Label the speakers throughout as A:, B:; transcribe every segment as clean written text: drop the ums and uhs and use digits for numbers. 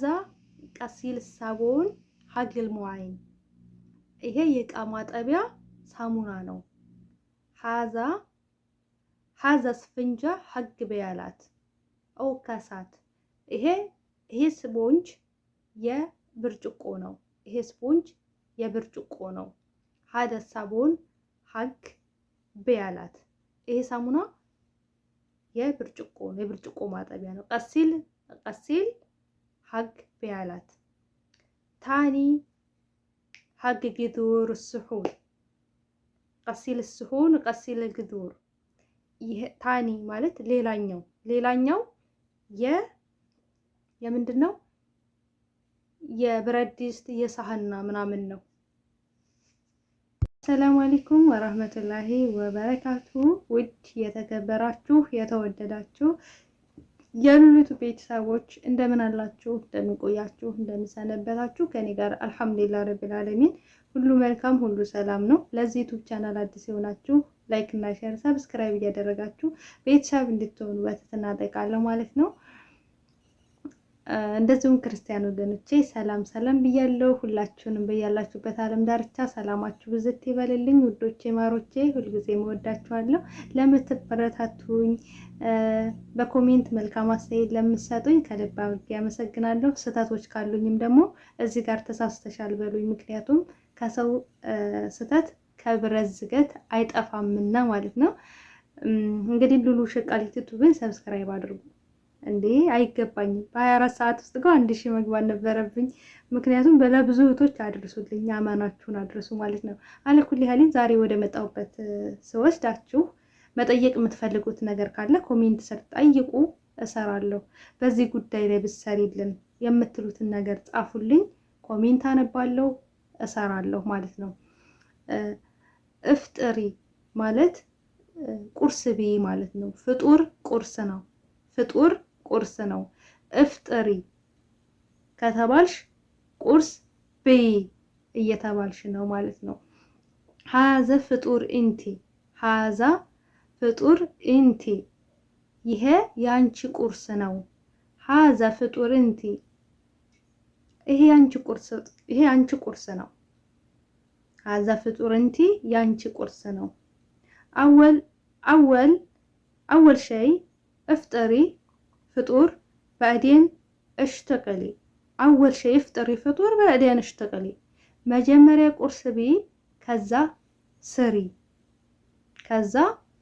A: ሀዛ ቀሲል ሳቦን ሀግል ሙዓይን ይሄ የእቃ ማጠቢያ ሳሙና ነው። ሀዛ ስፍንጃ ሀግ በያላት ኦ ከሳት ይሄ ስፖንጅ የብርጭቆ ነው። ይሄ ስፖንጅ የብርጭቆ ነው። ሀደ ሳቦን ሀግ በያላት ይሄ ሳሙና የብርጭቆ ማጠቢያ ነው። ቀሲል ሀግ በያላት ታኒ ሀግ ግዱር ስሑን ቀሲል ስሑን ቀሲል ግዱር ይሄ ታኒ ማለት ሌላኛው የምንድን ነው? የብረት ድስት የሳህና ምናምን ነው። ሰላም አለይኩም ወራህመቱላሂ ወበረካቱ። ውድ የተከበራችሁ የተወደዳችሁ የሉሊቱ ቤተሰቦች እንደምን አላችሁ? እንደምን ቆያችሁ? እንደምን ሰነበታችሁ? ከኔ ጋር አልሐምዱሊላህ ረቢል ዓለሚን ሁሉ መልካም ሁሉ ሰላም ነው። ለዚህ ዩቲዩብ ቻናል አዲስ የሆናችሁ ላይክ እና ሼር ሰብስክራይብ እያደረጋችሁ ቤተሰብ እንድትሆኑ በትህትና እጠይቃለሁ ማለት ነው። እንደዚሁም ክርስቲያን ወገኖቼ ሰላም ብያለሁ። ሁላችሁንም በያላችሁበት ዓለም ዳርቻ ሰላማችሁ ብዝት ይበልልኝ። ውዶቼ ማሮቼ ሁልጊዜ እወዳችኋለሁ። ለምትበረታቱኝ በኮሜንት መልካም አስተያየት ለምትሰጡኝ ከልብ አድርጌ አመሰግናለሁ። ስህተቶች ካሉኝም ደግሞ እዚህ ጋር ተሳስተሻል በሉኝ። ምክንያቱም ከሰው ስህተት ከብረት ዝገት አይጠፋምና ማለት ነው። እንግዲህ ሉሉ ሸቃሊት ዩቲዩብን ሰብስክራይብ አድርጉ። እንዴ አይገባኝም። በ24 ሰዓት ውስጥ ጋር 1000 መግባት ነበረብኝ። ምክንያቱም ለብዙ እህቶች አድርሱልኝ፣ አማናችሁን አድርሱ ማለት ነው። አለኩል ያህል ዛሬ ወደ መጣሁበት ስወስዳችሁ መጠየቅ የምትፈልጉት ነገር ካለ ኮሜንት ስር ጠይቁ፣ እሰራለሁ። በዚህ ጉዳይ ላይ ብትሰሪልን የምትሉትን ነገር ጻፉልኝ፣ ኮሜንት አነባለሁ፣ እሰራለሁ ማለት ነው። እፍጥሪ ማለት ቁርስ ብይ ማለት ነው። ፍጡር ቁርስ ነው። ፍጡር ቁርስ ነው። እፍጥሪ ከተባልሽ ቁርስ ብይ እየተባልሽ ነው ማለት ነው። ሀዘ ፍጡር ኢንቲ ሀዛ ፍጡር ኢንቲ ይሄ ያንቺ ቁርስ ነው። ሀዛ ፍጡር ኢንቲ ይሄ ያንቺ ቁርስ ነው። ሀዛ ፍጡር ኢንቲ ያንቺ ቁርስ ነው። አወል ሸይ እፍጥሪ ፍጡር በዕዴን እሽተቀሊ አወል ሸይ እፍጥሪ ፍጡር በዕዴን እሽተቀሊ መጀመሪያ ቁርስ ብይ፣ ከዛ ስሪ፣ ከዛ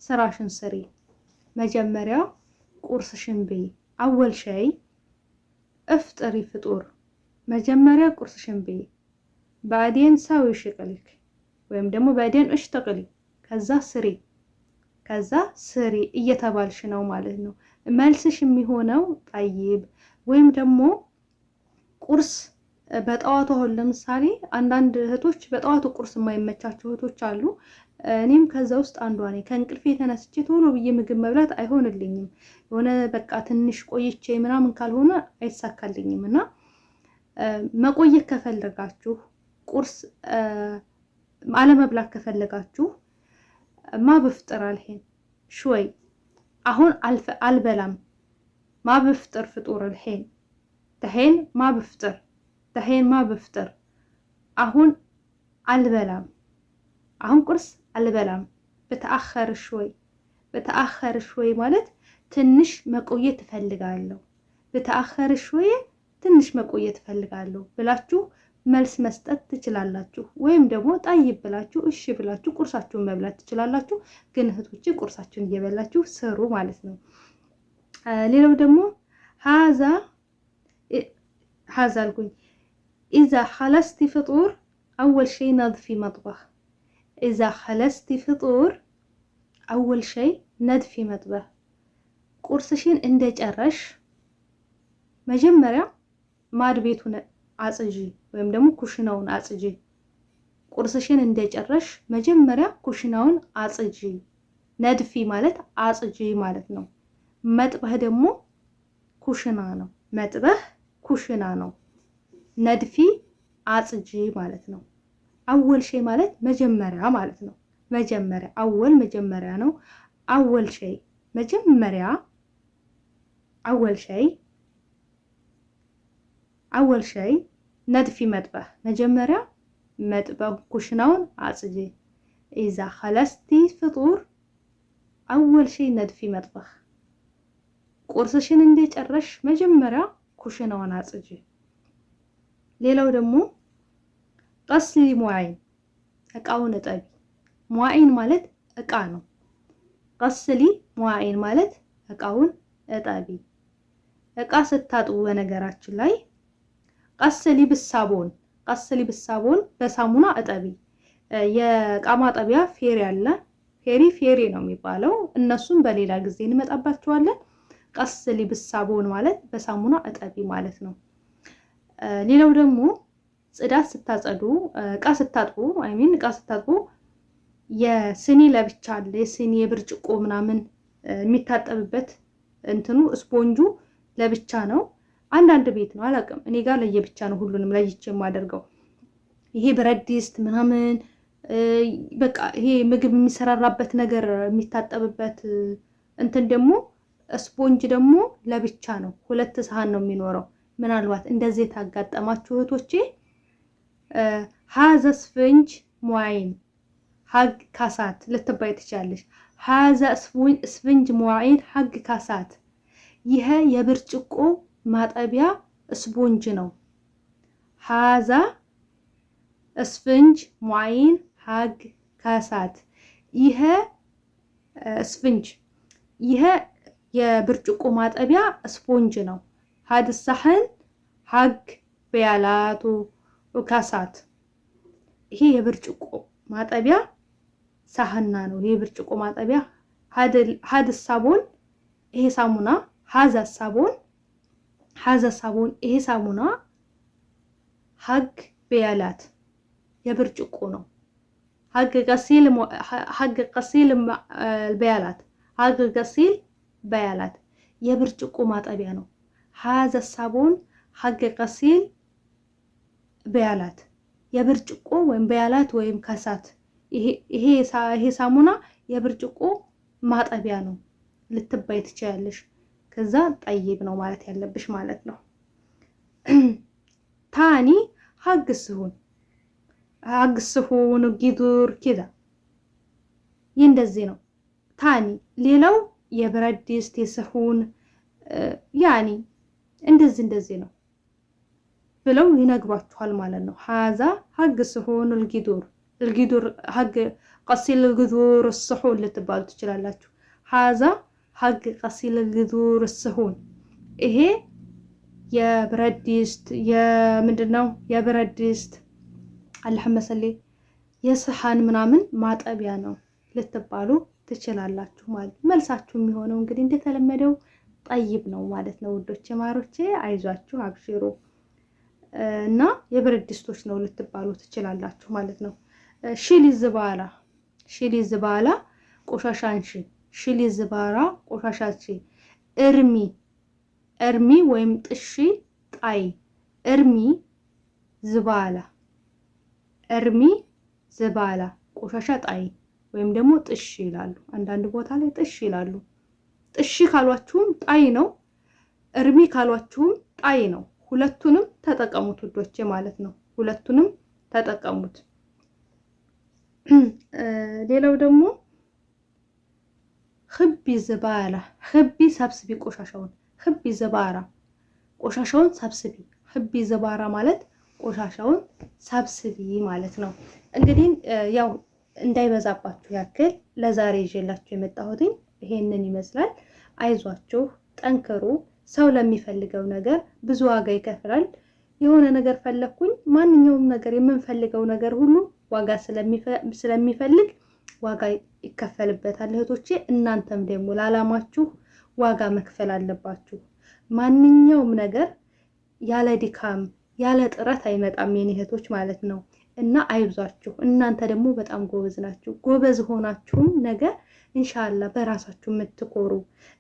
A: ስራሽን ስሪ። መጀመሪያ ቁርስሽን ብይ። አወል ሸይ እፍጥሪ ፍጡር መጀመሪያ ቁርስሽን ብይ፣ በዕዴን ሳዊ ሽቀሊክ ወይም ደግሞ በዕዴን እሽተቀሊ ከዛ ስሪ እየተባልሽ ነው ማለት ነው። መልስሽ የሚሆነው ጠይብ ወይም ደግሞ ቁርስ በጠዋቱ። አሁን ለምሳሌ አንዳንድ እህቶች በጠዋቱ ቁርስ የማይመቻቸው እህቶች አሉ። እኔም ከዛ ውስጥ አንዷ ነኝ። ከእንቅልፌ የተነስቼ ቶሎ ብዬ ምግብ መብላት አይሆንልኝም። የሆነ በቃ ትንሽ ቆይቼ ምናምን ካልሆነ አይሳካልኝም። እና መቆየት ከፈለጋችሁ ቁርስ አለመብላት ከፈለጋችሁ ማ ብፍጥር አልሄን ሽወይ አሁን አልበላም። ማ ብፍጥር ፍጡር አልሄን ተሄን ማ ብፍጥር አሁን አልበላም። አሁን ቁርስ አልበላም። በተአኸር ሽወይ ማለት ትንሽ መቆየት እፈልጋለሁ። በተአኸር ሽወይ ትንሽ መቆየት እፈልጋለሁ ብላችሁ መልስ መስጠት ትችላላችሁ። ወይም ደግሞ ጠይብ ብላችሁ እሺ ብላችሁ ቁርሳችሁን መብላት ትችላላችሁ። ግን እህቶቼ ቁርሳችሁን እየበላችሁ ስሩ ማለት ነው። ሌላው ደግሞ ሀዛ አልኩኝ። ኢዛ ኸለስቲ ፍጡር አወል ሸይ ነድፊ መጥበኽ። ኢዛ ኸለስቲ ፍጡር አወል ሸይ ነድፊ መጥበኽ። ቁርስሽን እንደጨረሽ መጀመሪያ ማድ ቤቱን አጽጂ ወይም ደግሞ ኩሽናውን አጽጂ። ቁርስሽን እንደጨረሽ መጀመሪያ ኩሽናውን አጽጂ። ነድፊ ማለት አጽጂ ማለት ነው። መጥበህ ደግሞ ኩሽና ነው። መጥበህ ኩሽና ነው። ነድፊ አጽጂ ማለት ነው። አወል ሸይ ማለት መጀመሪያ ማለት ነው። መጀመሪያ አወል መጀመሪያ ነው። አወል ሸይ መጀመሪያ አወል ሸይ አወል ሸይ ነድፊ መጥበህ መጀመሪያ መጥበህ ኩሽናውን አጽጂ ኢዛ ኸለስቲ ፍጡር አወል ሸይ ነድፊ መጥበህ ቁርስሽን እንደጨረሽ መጀመሪያ ኩሽናውን አጽጂ ሌላው ደግሞ ቀስሊ ሙዓይን እቃውን እጠቢ ሙዓይን ማለት እቃ ነው ቀስሊ ሙዓይን ማለት እቃውን እጠቢ እቃ ስታጥቡ በነገራችን ላይ ቀስሊ ብሳቦን በሳሙና እጠቢ የእቃ ማጠቢያ ፌሪ አለ ፌሪ ነው የሚባለው እነሱም በሌላ ጊዜ እንመጣባቸዋለን ቀስሊ ብሳቦን ማለት በሳሙና እጠቢ ማለት ነው ሌላው ደግሞ ጽዳት ስታጸዱ እቃ ስታጥቡ የስኒ ለብቻ አለ የስኒ የብርጭቆ ምናምን የሚታጠብበት እንትኑ ስፖንጁ ለብቻ ነው አንዳንድ ቤት ነው አላውቅም እኔ ጋር ለየብቻ ነው ሁሉንም ለይቼ የማደርገው ይሄ ብረት ድስት ምናምን በቃ ይሄ ምግብ የሚሰራራበት ነገር የሚታጠብበት እንትን ደግሞ ስፖንጅ ደግሞ ለብቻ ነው ሁለት ሰሃን ነው የሚኖረው ምናልባት እንደዚህ ታጋጠማችሁ እህቶቼ ሃዛ ስፈንጅ ሙዓይን ሀግ ካሳት ልትባይ ትችላለሽ ሃዛ ስፈንጅ ሙዓይን ሀግ ካሳት ይሄ የብርጭቆ ማጠቢያ ስፖንጅ ነው ሃዛ ስፈንጅ ሙዓይን ሀግ ካሳት ይሄ ስፈንጅ ይሄ የብርጭቆ ማጠቢያ ስፖንጅ ነው هذا الصحن حق بيالات وكاسات ይሄ የብርጭቆ ማጠቢያ ሳህና ነው ይሄ ብርጭቆ ማጠቢያ هذا الصابون ይሄ ሳሙና هذا الصابون ይሄ ሳሙና حق بيالات የብርጭቆ ነው حق غسيل البيالات حق غسيل بيالات የብርጭቆ ማጠቢያ ነው هذا الصابون حق غسيل بيالات የብርጭቆ ወይም በያላት ወይም ካሳት ይሄ ሳሙና የብርጭቆ ማጠቢያ ነው ልትባይ ትችያለሽ ከዛ ጠይብ ነው ማለት ያለብሽ ማለት ነው ታኒ حق الصحون ጊዱር كده እንደዚህ ነው ታኒ ሌላው የብረት ድስት የሰሁን ያኒ እንደዚህ ነው ብለው ይነግሯችኋል ማለት ነው ሃዛ حق الصحون الጊዱር حق غسيل الጊዱር الصحون ልትባሉ ትችላላችሁ ሃዛ حق غسيل الጊዱር الصحون ይሄ የብረት ድስት የምንድነው የብረት ድስት አልሐመሰሌ የሰሃን ምናምን ማጠቢያ ነው ልትባሉ ትችላላችሁ ማለት መልሳችሁ የሚሆነው እንግዲህ እንደተለመደው ጠይብ ነው ማለት ነው ውዶቼ ማሮቼ አይዟችሁ አብሽሩ እና የብረት ድስቶች ነው ልትባሉ ትችላላችሁ ማለት ነው ሽሊ ዝባላ ቆሻሻንሺ ሽሊ ዝባራ ቆሻሻንሺ እርሚ ወይም ጥሺ ጣይ እርሚ ዝባላ ቆሻሻ ጣይ ወይም ደግሞ ጥሺ ይላሉ አንዳንድ ቦታ ላይ ጥሺ ይላሉ ጥሺ ካሏችሁም ጣይ ነው እርሚ ካሏችሁም ጣይ ነው ሁለቱንም ተጠቀሙት ውዶቼ ማለት ነው ሁለቱንም ተጠቀሙት ሌላው ደግሞ خبي زبالة خبي ሰብስቢ ቆሻሻውን خبي زبارة ቆሻሻውን ሰብስቢ خبي زبارة ማለት ቆሻሻውን ሰብስቢ ማለት ነው እንግዲህ ያው እንዳይበዛባችሁ ያክል ለዛሬ ይዤላችሁ የመጣሁት ይሄንን ይመስላል አይዟችሁ ጠንክሩ ሰው ለሚፈልገው ነገር ብዙ ዋጋ ይከፍላል የሆነ ነገር ፈለኩኝ ማንኛውም ነገር የምንፈልገው ነገር ሁሉ ዋጋ ስለሚፈልግ ዋጋ ይከፈልበታል እህቶቼ እናንተም ደግሞ ለዓላማችሁ ዋጋ መክፈል አለባችሁ ማንኛውም ነገር ያለ ድካም ያለ ጥረት አይመጣም የኔ እህቶች ማለት ነው እና አይብዛችሁ እናንተ ደግሞ በጣም ጎበዝ ናችሁ ጎበዝ ሆናችሁም ነገ ኢንሻአላህ በራሳችሁ የምትኮሩ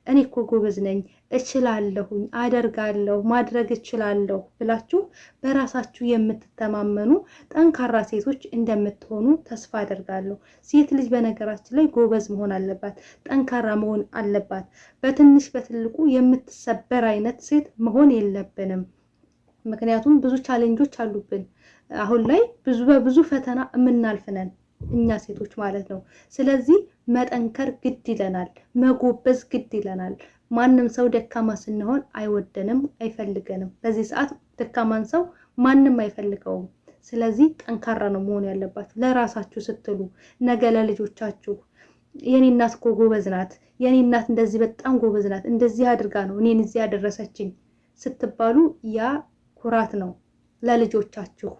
A: እኔ እኮ ጎበዝ ነኝ እችላለሁኝ አደርጋለሁ ማድረግ እችላለሁ ብላችሁ በራሳችሁ የምትተማመኑ ጠንካራ ሴቶች እንደምትሆኑ ተስፋ አደርጋለሁ ሴት ልጅ በነገራችን ላይ ጎበዝ መሆን አለባት ጠንካራ መሆን አለባት በትንሽ በትልቁ የምትሰበር አይነት ሴት መሆን የለብንም ምክንያቱም ብዙ ቻሌንጆች አሉብን። አሁን ላይ በብዙ ፈተና የምናልፍ ነን እኛ ሴቶች ማለት ነው። ስለዚህ መጠንከር ግድ ይለናል፣ መጎበዝ ግድ ይለናል። ማንም ሰው ደካማ ስንሆን አይወደንም፣ አይፈልገንም። በዚህ ሰዓት ደካማን ሰው ማንም አይፈልገውም። ስለዚህ ጠንካራ ነው መሆን ያለባችሁ ለራሳችሁ ስትሉ፣ ነገ ለልጆቻችሁ የኔ እናት እኮ ጎበዝ ናት፣ የኔ እናት እንደዚህ በጣም ጎበዝ ናት፣ እንደዚህ አድርጋ ነው እኔን እዚህ ያደረሰችኝ ስትባሉ ያ ኩራት ነው፣ ለልጆቻችሁ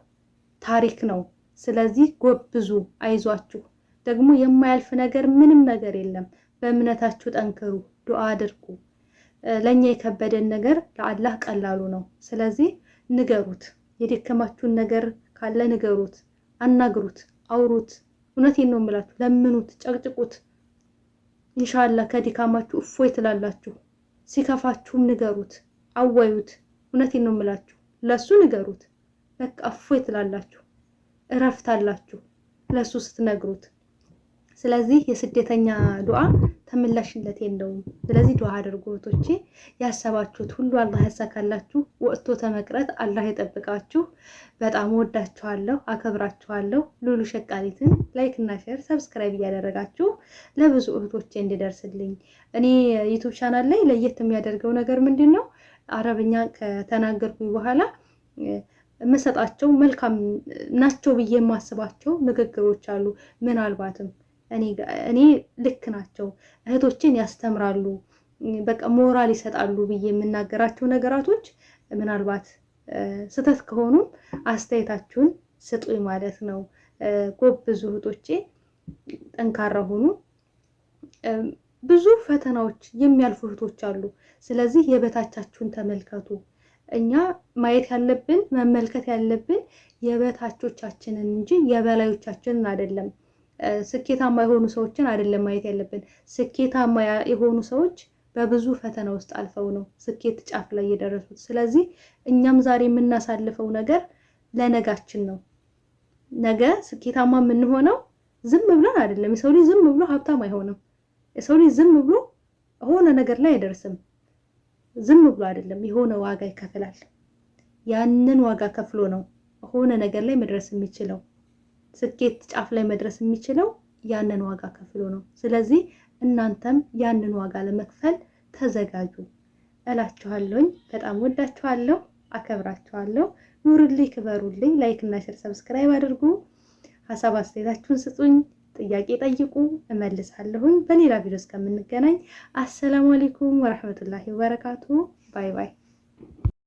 A: ታሪክ ነው። ስለዚህ ጎብዙ፣ አይዟችሁ። ደግሞ የማያልፍ ነገር ምንም ነገር የለም። በእምነታችሁ ጠንክሩ፣ ዱዓ አድርጉ። ለኛ የከበደን ነገር ለአላህ ቀላሉ ነው። ስለዚህ ንገሩት፣ የደከማችሁን ነገር ካለ ንገሩት፣ አናግሩት፣ አውሩት። እውነቴን ነው የምላችሁ፣ ለምኑት፣ ጨቅጭቁት። ኢንሻአላህ ከድካማችሁ እፎይ ትላላችሁ። ሲከፋችሁም ንገሩት፣ አዋዩት። እውነቴን ነው የምላችሁ፣ ለሱ ንገሩት። በቃ እፎይ ትላላችሁ፣ እረፍታላችሁ ለሱ ስትነግሩት። ስለዚህ የስደተኛ ዱዓ ተምላሽነት የለውም። ስለዚህ ዱዓ አድርጉ እህቶቼ። ያሰባችሁት ሁሉ አላህ ያሳካላችሁ። ወጥቶ ተመቅረት አላህ ይጠብቃችሁ። በጣም ወዳችኋለሁ፣ አከብራችኋለሁ። ሉሉ ሸቃሊትን ላይክ እና ሼር ሰብስክራይብ እያደረጋችሁ ለብዙ እህቶቼ እንዲደርስልኝ። እኔ ዩቲዩብ ቻናል ላይ ለየት የሚያደርገው ነገር ምንድን ነው? አረብኛ ከተናገርኩኝ በኋላ የምሰጣቸው መልካም ናቸው ብዬ የማስባቸው ንግግሮች አሉ። ምናልባትም እኔ ልክ ናቸው፣ እህቶችን ያስተምራሉ፣ በቃ ሞራል ይሰጣሉ ብዬ የምናገራቸው ነገራቶች ምናልባት ስህተት ከሆኑ አስተያየታችሁን ስጡኝ ማለት ነው። ጎብዙ እህቶቼ፣ ጠንካራ ሆኑ። ብዙ ፈተናዎች የሚያልፉ እህቶች አሉ። ስለዚህ የበታቻችሁን ተመልከቱ። እኛ ማየት ያለብን መመልከት ያለብን የበታቾቻችንን እንጂ የበላዮቻችንን አይደለም። ስኬታማ የሆኑ ሰዎችን አይደለም ማየት ያለብን። ስኬታማ የሆኑ ሰዎች በብዙ ፈተና ውስጥ አልፈው ነው ስኬት ጫፍ ላይ የደረሱት። ስለዚህ እኛም ዛሬ የምናሳልፈው ነገር ለነጋችን ነው። ነገ ስኬታማ የምንሆነው ዝም ብለን አይደለም። የሰው ልጅ ዝም ብሎ ሀብታም አይሆንም። የሰው ልጅ ዝም ብሎ የሆነ ነገር ላይ አይደርስም። ዝም ብሎ አይደለም፣ የሆነ ዋጋ ይከፍላል። ያንን ዋጋ ከፍሎ ነው የሆነ ነገር ላይ መድረስ የሚችለው። ስኬት ጫፍ ላይ መድረስ የሚችለው ያንን ዋጋ ከፍሎ ነው። ስለዚህ እናንተም ያንን ዋጋ ለመክፈል ተዘጋጁ እላችኋለሁ። በጣም ወዳችኋለሁ፣ አከብራችኋለሁ። ኑሩልኝ፣ ክበሩልኝ። ላይክ እና ሼር ሰብስክራይብ አድርጉ። ሀሳብ አስተያየታችሁን ስጡኝ፣ ጥያቄ ጠይቁ፣ እመልሳለሁኝ። በሌላ ቪዲዮ እስከምንገናኝ አሰላሙ አለይኩም ወራህመቱላሂ ወበረካቱ። ባይ ባይ።